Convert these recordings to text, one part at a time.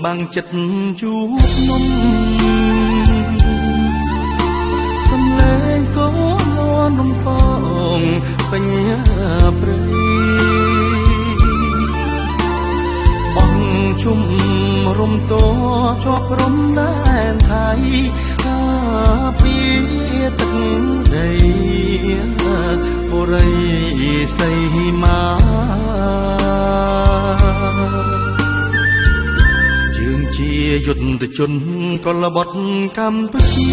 បាំងចិត្តជួបនំសំឡេងក៏លន់រំពងពេញព្រៃបងជុំរំតជាប់រំដែនថៃពីទឹកដីបុរីសីមាយើងជាយុទ្ធជនកលបុត្រកម្ពុជា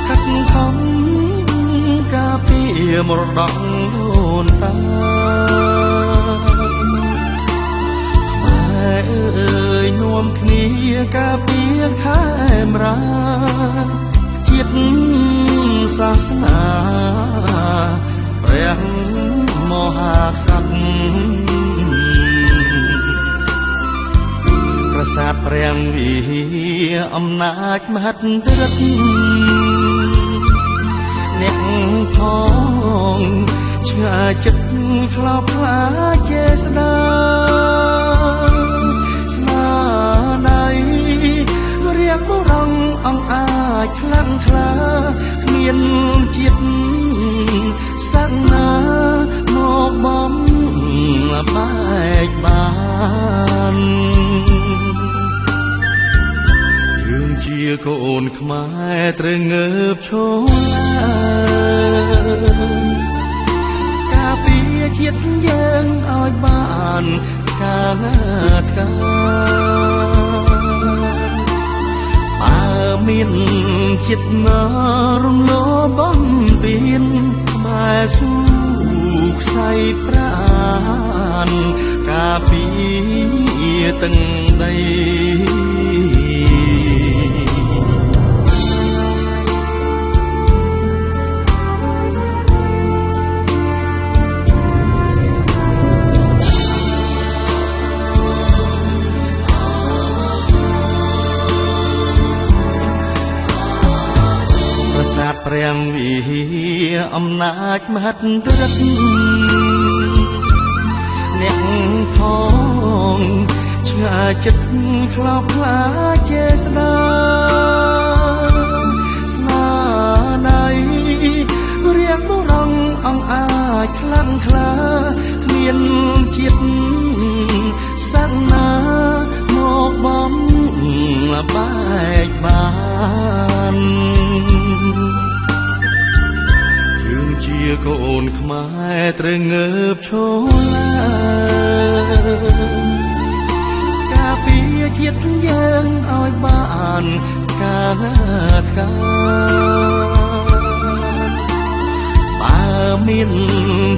ខិតខំការពារមរតកដូនតាខ្មែរអើយនាំគ្នាការពារខេមរាជាតិសាសនាព្រះមហាក្សត្រប្រាសាទព្រះវិហារអំណាចមហិទ្ធិឫទ្ធិអ្នកផងឆ្ងាយចិត្តខ្លោបខ្លាចេស្តាស្នាដៃរៀងបុរងអង្អាចខ្លាំងក្លាគ្មានជាតិសាសនាមកបំបែកបានយើងជាកូនខ្មែរត្រូវងើបឈរការពារជាតិយើងឲ្យបានការបើមានចិត្តណារំលោភបំពេញខ្មែរស៊ូខ្សែប្រានការពារទាំងដីព្រះវិហារអំណាចមហិទ្ធិឫទ្ធិអ្នកផងឆ្ងាយចិត្តខ្លោបខ្លាចេស្តាស្នាដៃរៀងបុរងអង្អាចខ្លាំងក្លាគ្មានជាតិសាសនាមកបំបែកបានជាកូនខ្មែរត្រូវងើបឈរការពារជាតិយើងឲ្យបានការបើមាន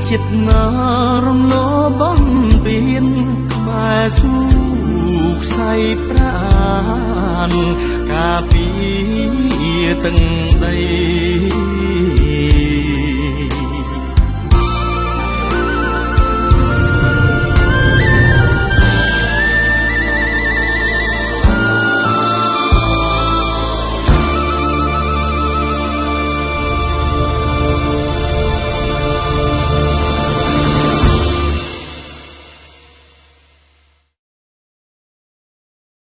ចិត្តណារំលោភបំពេញខ្មែរស៊ូខ្សែប្រានការពារទាំងដី